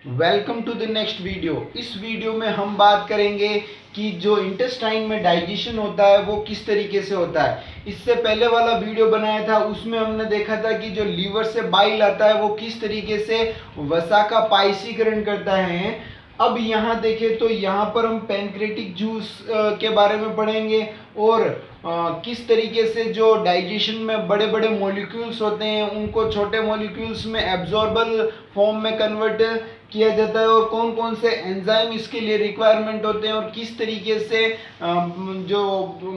Welcome to the next video. इस video में हम बात करेंगे कि जो इंटेस्टाइन में डाइजेशन होता है वो किस तरीके से होता है। इससे पहले वाला वीडियो बनाया था उसमें हमने देखा था कि जो लीवर से बाइल आता है वो किस तरीके से वसा का पाइसीकरण करता है। अब यहाँ देखें तो यहाँ पर हम पैनक्रेटिक जूस के बारे में पढ़ेंगे और किस तरीके से जो डाइजेशन में बड़े बड़े मॉलिक्यूल्स होते हैं उनको छोटे मॉलिक्यूल्स में एब्जॉर्बल फॉर्म में कन्वर्ट किया जाता है और कौन कौन से एंजाइम इसके लिए रिक्वायरमेंट होते हैं और किस तरीके से जो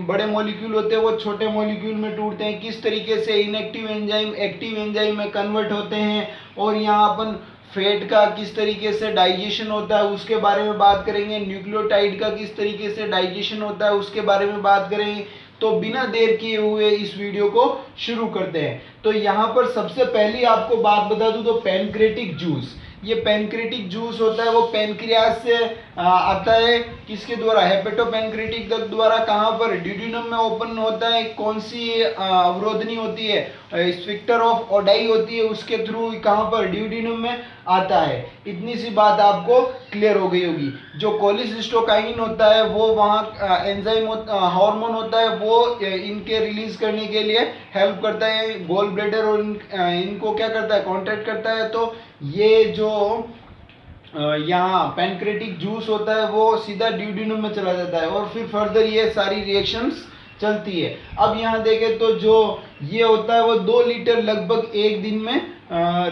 बड़े मॉलिक्यूल होते हैं वो छोटे मॉलिक्यूल में टूटते हैं, किस तरीके से इनएक्टिव एंजाइम एक्टिव एंजाइम में कन्वर्ट होते हैं। और यहाँ अपन फैट का किस तरीके से डाइजेशन होता है उसके बारे में बात करेंगे, न्यूक्लियोटाइड का किस तरीके से डाइजेशन होता है उसके बारे में बात करेंगे। तो बिना देर किए हुए इस वीडियो को शुरू करते हैं। तो यहाँ पर सबसे पहली आपको बात बता दूं तो पैनक्रेटिक जूस, ये पैनक्रेटिक जूस होता है वो पैनक्रियाज से आता है। किसके द्वारा? हेपेटोपैनक्रेटिक दुख द्वारा। कहाँ पर? ड्यूडेनम में ओपन होता है। कौन सी अवरोधनी होती है? स्फिंक्टर ऑफ ओडाई होती है, उसके थ्रू कहाँ पर? ड्यूडेनम में आता है। इतनी सी बात आपको क्लियर हो गई होगी। जो कोलिसिस्टोकाइनिन होता है वो वहाँ एंजाइम हार्मोन होता है, वो इनके रिलीज करने के लिए हेल्प करता है। गोल ब्लैडर और इनको क्या करता है? कॉन्ट्रैक्ट करता है। तो ये जो यहाँ पैनक्रेटिक जूस होता है वो सीधा ड्यूडेनम में चला जाता है और फिर फर्दर ये सारी रिएक्शंस चलती है। अब यहाँ देखें तो जो ये होता है वो 2 लीटर लगभग एक दिन में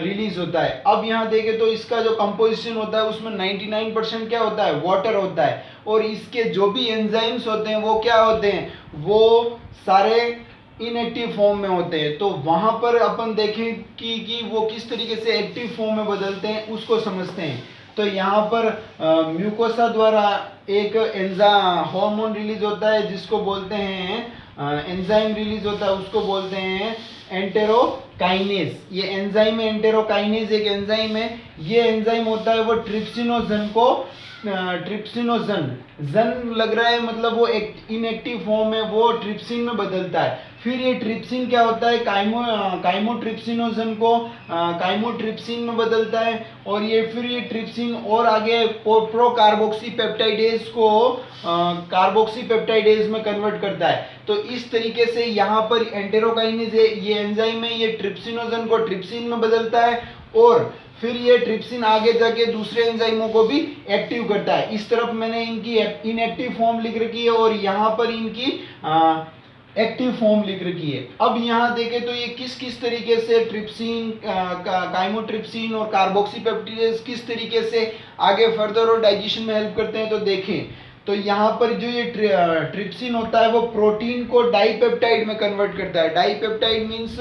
रिलीज होता है। अब यहाँ देखें तो इसका जो कंपोजिशन होता है उसमें 99% क्या होता है? वाटर होता है। और इसके जो भी एंजाइम्स होते हैं वो क्या होते हैं? वो सारे इनएक्टिव फॉर्म में होते हैं। तो वहां पर अपन देखें कि वो किस तरीके से एक्टिव फॉर्म में बदलते हैं उसको समझते हैं। तो यहाँ पर म्यूकोसा द्वारा एक हार्मोन रिलीज होता है जिसको बोलते हैं एंजाइम रिलीज होता है, उसको बोलते हैं एंटेरोकाइनेज। ये एंजाइम है एंटेरोकाइनेज, एक एंजाइम है। ये एंजाइम होता है वो ट्रिप्सिनोजन को ट्रिप्सिनोजन जन लग रहा है, मतलब वो एक इनएक्टिव फॉर्म है, वो ट्रिप्सिन में बदलता है। फिर ये ट्रिप्सिन क्या होता है? काइमोट्रिप्सिनोजन को काइमोट्रिप्सिन में बदलता है। और ये फिर ये ट्रिप्सिन और आगे प्रो कार्बोक्सी पेप्टाइडेज को कार्बोक्सी पेप्टाइडेज में कन्वर्ट करता है। तो इस तरीके से यहाँ पर एंटेरोकाइनेज ये एंजाइम है, ये ट्रिप्सिनोजन को ट्रिप्सिन में बदलता है और फिर ये ट्रिप्सिन आगे जाके दूसरे एंजाइमों को भी एक्टिव करता है। इस तरफ मैंने इनकी इनएक्टिव फॉर्म लिख रखी है और यहाँ पर इनकी एक्टिव फॉर्म लिख रखी है। अब यहाँ देखें तो ये किस किस तरीके से ट्रिप्सिन काइमोट्रिप्सिन और कार्बोक्सीपेप्टिडेज किस तरीके से आगे फर्दर और डाइजेशन में हेल्प करते हैं। तो देखें तो यहाँ पर जो ये ट्रिप्सिन होता है वो प्रोटीन को डाइपेप्टाइड में कन्वर्ट करता है। डाइपेप्टाइड मीन्स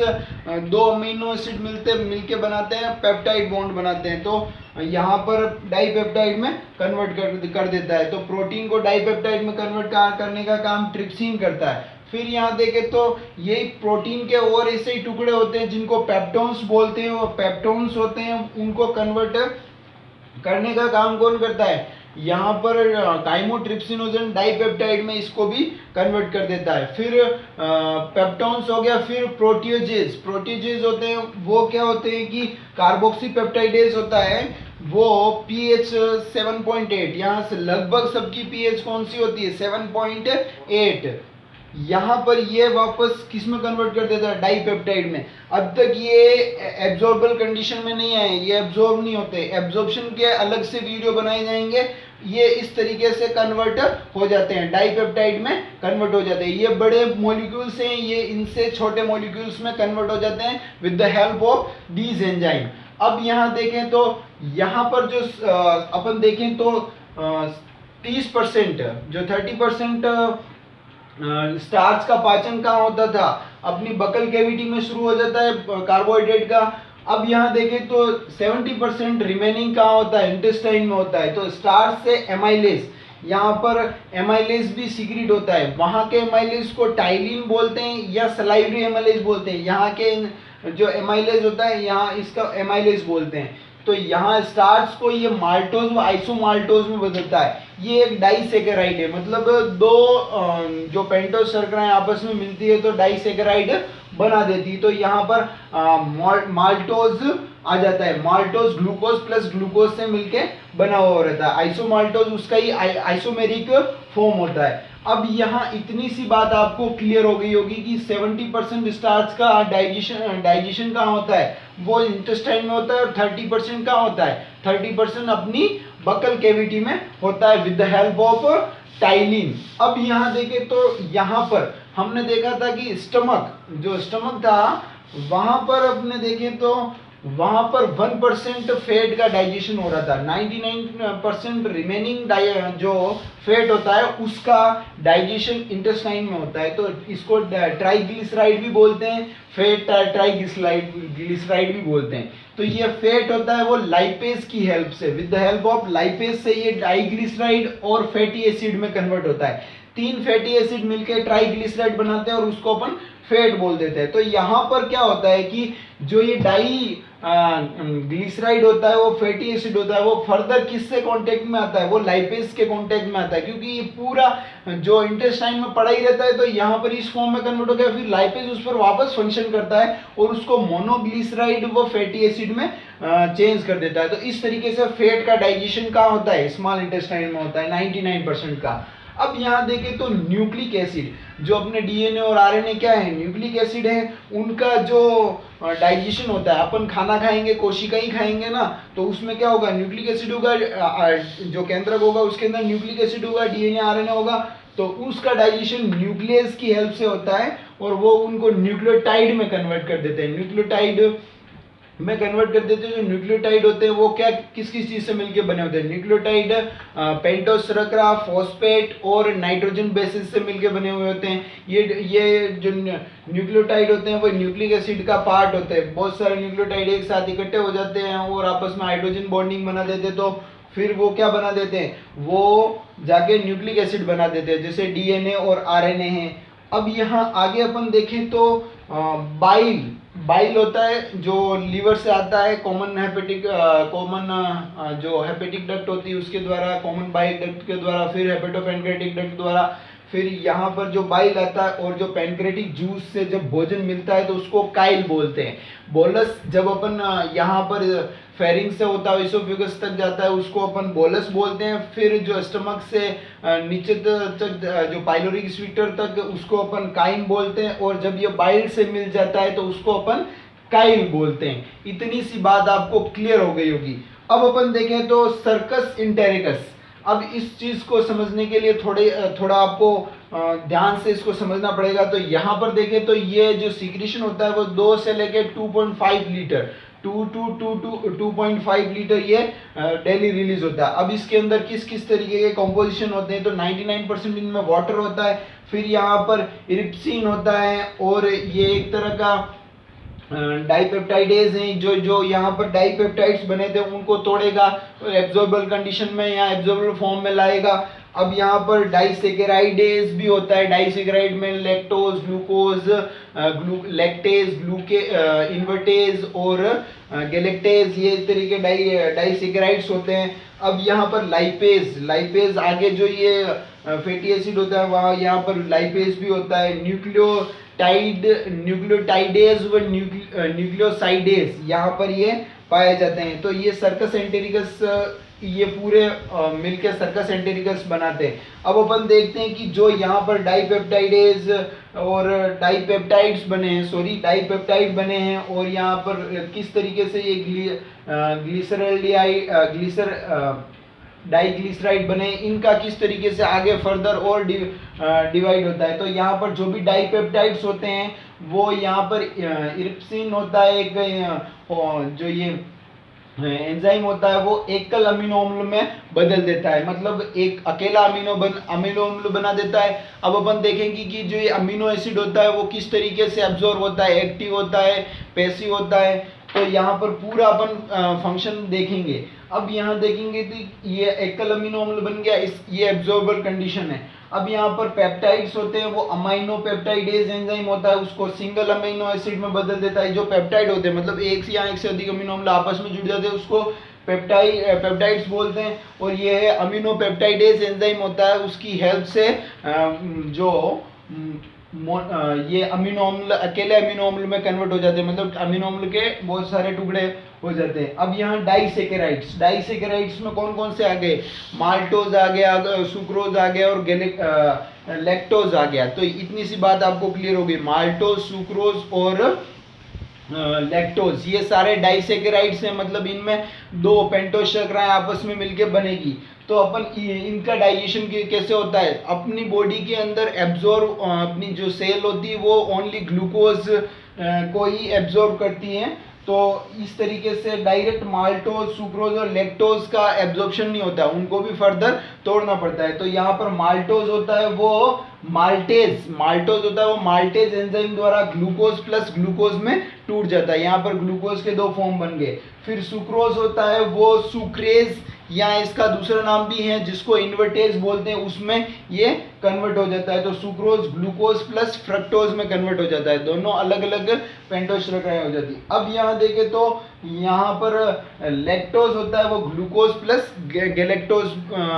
2 अमीनो एसिड मिलके बनाते हैं, पेप्टाइड बॉन्ड बनाते हैं। तो यहाँ पर डाइपेप्टाइड में कन्वर्ट कर देता है। तो प्रोटीन को डाइपेप्टाइड में कन्वर्ट करने का काम ट्रिप्सिन करता है। फिर यहाँ देखें तो यही प्रोटीन के और ऐसे ही टुकड़े होते हैं जिनको पेप्टोन्स बोलते हैं। वो पेप्टोन्स होते हैं, उनको कन्वर्ट करने का काम कौन करता है? यहाँ पर काइमोट्रिप्सिनोजन डाइपेप्टाइड में इसको भी कन्वर्ट कर देता है। फिर पेप्टोन्स हो गया। फिर प्रोटीजेज होते हैं, वो क्या होते हैं कि कार्बोक्सी पेप्टाइडेज होता है वो पीएच 7.8, यहाँ से लगभग सबकी पीएच कौन सी होती है? 7.8। यहाँ पर ये वापस किस में कन्वर्ट कर देता है? डाइपेप्टाइड में। अब तक ये एब्जॉर्बल कंडीशन में नहीं आए, ये एब्जॉर्ब नहीं होते। एब्जॉर्प्शन के अलग से वीडियो बनाए जाएंगे। ये इस तरीके से कन्वर्ट हो जाते हैं, डाइपेप्टाइड में कन्वर्ट हो जाते हैं। ये बड़े मॉलिक्यूल्स हैं, ये इनसे छोटे मॉलिक्यूल्स में कन्वर्ट हो जाते हैं with the help of these enzyme. अब यहाँ देखें तो यहाँ पर जो अपन देखें तो 30% जो 30% स्टार्च का पाचन कहाँ होता था? अपनी बकल कैविटी में शुरू हो जाता है कार्बोहाइड्रेट का। अब यहाँ देखें तो 70% रिमेनिंग कहाँ होता है? इंटेस्टाइन में होता है। तो स्टार्च से एमाइलेज, यहाँ पर एमाइलेज भी सीक्रेट होता है। वहाँ के एमाइलेज को टाइलिन बोलते हैं या सलाइवरी एमाइलेज बोलते हैं। यहाँ के जो एमाइलेज होता है यहाँ इसका एमाइलेज बोलते हैं। तो यहाँ स्टार्च को ये माल्टोज व आइसोमाल्टोज में बदलता है। ये एक डाइसेकेराइड है, मतलब दो जो पेंटोज शर्कराएं आपस में मिलती है तो डाइसेकेराइड बना देती है। तो यहाँ पर माल्टोज आ जाता है। माल्टोज ग्लूकोज प्लस ग्लूकोज से मिलके बना हुआ रहता है। आइसोमाल्टोज उसका ही आइसोमेरिक फॉर्म होता है। अब यहाँ इतनी सी बात आपको क्लियर हो गई होगी कि 70% स्टार्च का डाइजेशन कहाँ होता है, वो इंटेस्टाइन में होता है, और 30% कहाँ होता है, 30% अपनी बकल कैविटी में होता है with the help of ptyalin. अब यहाँ देखें तो यहाँ पर हमने देखा था कि स्टमक था, वहां पर अपने देखें तो वहां पर 1% फैट का डाइजेशन हो रहा था। 99% रिमेनिंग जो फैट होता है उसका डाइजेशन इंटेस्टाइन में होता है। तो इसको ट्राइग्लिसराइड भी बोलते हैं, फैट ट्राइग्लिसराइड भी बोलते हैं। तो ये फैट होता है वो लाइपेज की हेल्प से, with the help of lipase से ये ट्राइग्लिसराइड और फैटी एसिड में कन्वर्ट होता है। 3 फैटी एसिड मिलकर ट्राइग्लिसराइड बनाते हैं और उसको अपन फैट बोल देते हैं। तो यहाँ पर क्या होता है कि जो ये ग्लिसराइड होता है, वो फैटी एसिड होता है, वो फर्दर किससे कांटेक्ट में आता है, वो लाइपेज के कांटेक्ट में आता है, क्योंकि ये पूरा जो इंटेस्टाइन में पड़ा ही रहता है। तो यहाँ पर इस फॉर्म में कन्वर्ट हो गया, फिर लाइपेज उस पर वापस फंक्शन करता है और उसको मोनोग्लिसराइड वो फैटी एसिड में चेंज कर देता है। तो इस तरीके से फैट का डाइजेशन कहाँ होता है, स्मॉल इंटेस्टाइन में होता है 99% का। अब यहाँ देखें तो न्यूक्लिक एसिड, जो अपने डीएनए और आरएनए क्या है, न्यूक्लिक एसिड है, उनका जो डाइजेशन होता है, अपन खाना खाएंगे, कोशिका ही खाएंगे ना, तो उसमें क्या होगा, न्यूक्लिक एसिड होगा, जो केंद्रक होगा उसके अंदर न्यूक्लिक एसिड होगा, डीएनए आरएनए होगा, तो उसका डाइजेशन न्यूक्लियस की हेल्प से होता है और वो उनको न्यूक्लियोटाइड में कन्वर्ट कर देते हैं। न्यूक्लियोटाइड में कन्वर्ट कर देते हैं। जो न्यूक्लियोटाइड होते हैं वो क्या किस किस चीज से मिलके बने होते हैं, न्यूक्लियोटाइड पेंटोस शर्करा, फॉस्फेट और नाइट्रोजन बेसिस से मिलके बने हुए होते हैं। ये जो न्यूक्लियोटाइड होते हैं वो न्यूक्लिक एसिड का पार्ट होते हैं। बहुत सारे न्यूक्लियोटाइड एक साथ इकट्ठे हो जाते हैं और आपस में हाइड्रोजन बॉन्डिंग बना देते हैं, तो फिर वो क्या बना देते हैं, वो जाके न्यूक्लिक एसिड बना देते हैं, जैसे डीएनए और आरएनए है। अब यहाँ आगे अपन देखें तो बाइल होता है जो लीवर से आता है, जो हेपेटिक डक्ट होती है उसके द्वारा, कॉमन बाइल डक्ट के द्वारा, फिर हेपेटोपेनक्रेटिक डक्ट द्वारा, फिर यहाँ पर जो बाइल आता है और जो पैनक्रेटिक जूस से जब भोजन मिलता है तो उसको काइल बोलते हैं। बोलस जब अपन यहाँ पर फेरिंग से होता है इसोफेगस तक जाता है उसको अपन बोलस बोलते हैं। फिर जो स्टमक से नीचे तक जो पाइलोरिक स्फींक्टर तक उसको अपन काइम बोलते हैं, और जब ये बाइल से मिल जाता है तो उसको अपन काइल बोलते हैं। इतनी सी बात आपको क्लियर हो गई होगी। अब अपन देखें तो सर्कस इंटेरिकस। अब इस चीज को समझने के लिए थोड़ा आपको ध्यान से इसको समझना पड़ेगा। तो यहाँ पर देखें तो ये जो सीक्रेशन होता है वो 2 से लेके 2.5 लीटर 2.5 लीटर ये डेली रिलीज होता है। अब इसके अंदर किस किस तरीके के कंपोजिशन होते हैं, तो 99% इनमें वाटर होता है, फिर यहाँ पर इरिप्सिन होता है, और ये एक तरह का डाइपेप्टाइडेज हैं जो यहाँ पर डाइपेप्टाइड्स बने थे उनको तोड़ेगा, एब्जॉर्बल कंडीशन में या एब्जॉर्बल फॉर्म में लाएगा। अब यहाँ पर डाइसेकेराइडेज भी होता है। डाइसेकेराइड में लैक्टोज, ग्लूकोज, लैक्टेज, इन्वर्टेज और गैलेक्टेज, ये तरीके डाइसेकेराइड्स होते हैं। अब यहाँ पर लाइपेज आगे जो ये फैटी एसिड होता है वहाँ यहाँ पर लाइपेज भी होता है। न्यूक्लियोटाइडेज व न्यूक्लियोसाइडेज यहाँ पर ये पाए जाते हैं। तो ये सर्कस एंटेरिकस ये पूरे मिलकर सर्कस एंटेरिकस बनाते हैं। अब अपन देखते हैं कि जो यहाँ पर डाइपेप्टाइडेज और डाइपेप्टाइड बने हैं और यहाँ पर किस तरीके से ये डाइग्लिसराइड बने, इनका किस तरीके से आगे फर्दर और डिवाइड होता है। तो यहाँ पर जो भी डाइपेप्टाइड्स होते हैं वो यहाँ पर इरिप्सिन होता है, एक जो ये एंजाइम होता है वो एकल अमीनो अम्ल में बदल देता है, मतलब एक अकेला अमीनो अम्ल बना देता है। अब अपन देखेंगे कि जो ये अमीनो एसिड होता है वो किस तरीके से एब्जॉर्ब होता है, एक्टिव होता है, पैसिव होता है। तो यहाँ पर पूरा अपन फंक्शन देखेंगे। अब यहाँ देखेंगे तो ये एकल अमीनो अम्ल बन गया, ये एब्जॉर्बल कंडीशन है। अब यहाँ पर पेप्टाइड्स होते हैं, वो अमाइनो पेप्टाइडेज एंजाइम होता है, उसको सिंगल अमीनो एसिड में बदल देता है। जो पेप्टाइड होते हैं मतलब एक से अधिक अमीनो अम्ल आपस में जुड़ जाते हैं उसको पेप्टाइड्स बोलते हैं। और ये है अमीनो पेप्टाइडेज एंजाइम होता है, उसकी हेल्प से ये अमीनो अम्ल अकेले अमीनो अम्ल में कन्वर्ट हो जाते हैं, मतलब अमीनो अम्ल के बहुत सारे टुकड़े हो जाते हैं। अब यहाँ डाइसेकेराइड्स में कौन कौन से आ गए, माल्टोज आ गया, सुक्रोज आ गया और लैक्टोज आ गया। तो इतनी सी बात आपको क्लियर होगी, माल्टोज, सुक्रोज और लैक्टोज ये सारे डाइसेकेराइड्स हैं, मतलब इनमें दो पेंटोज शर्कराएं आपस में मिलकर बनेगी। तो अपन इनका डाइजेशन कैसे होता है, अपनी बॉडी के अंदर एब्जॉर्ब, अपनी जो सेल होती है वो ओनली ग्लूकोज को ही एब्जॉर्ब करती हैं। तो इस तरीके से डायरेक्ट माल्टोज, सुक्रोज और लैक्टोज का एब्जॉर्प्शन नहीं होता, उनको भी फर्दर तोड़ना पड़ता है। तो यहाँ पर माल्टोज होता है वो माल्टेज एंजाइम द्वारा ग्लूकोज प्लस ग्लूकोज में टूट जाता है। यहाँ पर ग्लूकोज के दो फॉर्म बन गए। फिर सुक्रोज होता है वो सुक्रेज या इसका दूसरा नाम भी है जिसको इन्वर्टेज बोलते हैं, उसमें ये कन्वर्ट हो जाता है। तो सुक्रोज ग्लूकोज प्लस फ्रक्टोज में कन्वर्ट हो जाता है, दोनों अलग अलग पेंटोज शर्कराएं हो जाती है। अब यहाँ देखें तो यहाँ पर लैक्टोज होता है वो ग्लूकोज प्लस गैलेक्टोज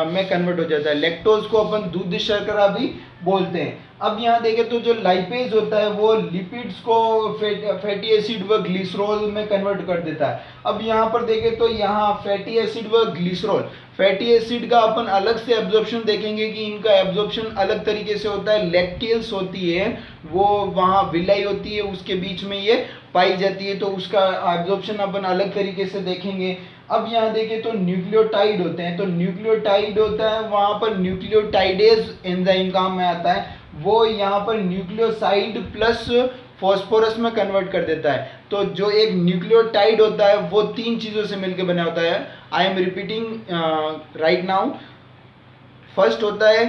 में कन्वर्ट हो जाता है। लैक्टोज को अपन दूध शर्करा भी बोलते हैं। अब यहाँ देखें तो जो लाइपेज होता है वो लिपिड्स को फैटी एसिड व ग्लिसरॉल में कन्वर्ट कर देता है। अब यहाँ पर देखें तो यहाँ फैटी एसिड व ग्लिसरॉल, फैटी एसिड का अपन अलग से एब्जॉर्प्शन देखेंगे कि इनका एब्जॉर्प्शन अलग तरीके से होता है। लैक्टेल्स होती है वो वहाँ विलाई होती है उसके बीच में ये पाई जाती है, तो उसका एब्जॉर्प्शन अपन अलग तरीके से देखेंगे। अब यहाँ देखें तो न्यूक्लियोटाइड होते हैं, तो न्यूक्लियोटाइड होता है वहाँ पर न्यूक्लियोटाइडेज एंजाइम काम में आता है, वो यहाँ पर न्यूक्लियोसाइड प्लस फॉस्फोरस में कन्वर्ट कर देता है। तो जो एक न्यूक्लियोटाइड होता है वो तीन चीज़ों से मिलकर बना होता है। I am repeating right now. First होता है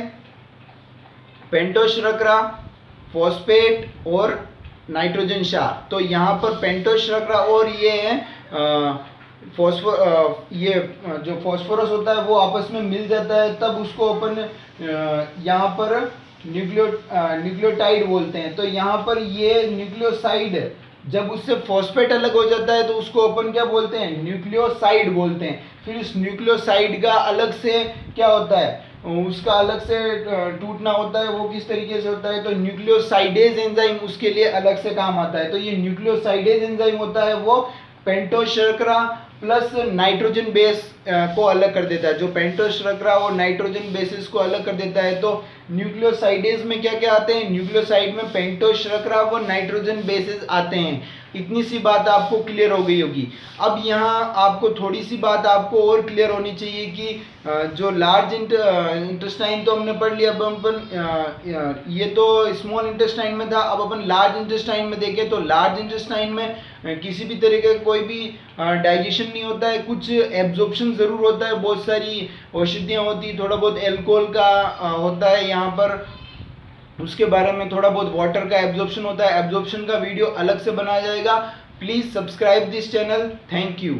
पेंटोज शर्करा, फॉस्फेट और नाइट्रोजन क्षार। तो यहाँ पर पेंटोज शर्करा और ये है ये जो फॉस्फोरस होता है वो आपस में मिल जाता है, तब उसको अपन यहाँ पर न्यूक्लियोटाइड बोलते हैं। तो यहाँ पर ये न्यूक्लियोसाइड जब उससे फॉस्फेट अलग हो जाता है तो उसको अपन क्या बोलते हैं, न्यूक्लियोसाइड बोलते हैं। फिर इस न्यूक्लियोसाइड का अलग से क्या होता है, उसका अलग से टूटना होता है, वो किस तरीके से होता है, तो न्यूक्लियोसाइडेज एंजाइम उसके लिए अलग से काम आता है। तो ये न्यूक्लियोसाइडेज एंजाइम होता है वो पेंटोज शर्करा प्लस नाइट्रोजन बेस को अलग कर देता है। जो पेंटोज शर्करा और नाइट्रोजन बेसिस को अलग कर देता है। तो न्यूक्लियोसाइडेज में क्या क्या आते हैं, न्यूक्लियोसाइड में पेंटोज शर्करा व नाइट्रोजन बेसिस आते हैं। इतनी सी बात आपको क्लियर हो गई होगी। अब यहाँ आपको थोड़ी सी बात आपको और क्लियर होनी चाहिए कि जो लार्ज इंटेस्टाइन तो हमने पढ़ लिया, अब अपन ये तो स्मॉल इंटेस्टाइन में था, अब अपन लार्ज इंटेस्टाइन में देखें तो लार्ज इंटेस्टाइन में किसी भी तरह का कोई भी डाइजेशन नहीं होता है, कुछ एब्जॉर्प्शन ज़रूर होता है, बहुत सारी औषधियाँ होती है, थोड़ा बहुत एल्कोहल का होता है यहाँ पर, उसके बारे में थोड़ा बहुत वाटर का एब्जॉर्प्शन होता है। एब्जॉर्प्शन का वीडियो अलग से बनाया जाएगा। Please subscribe this channel. Thank you.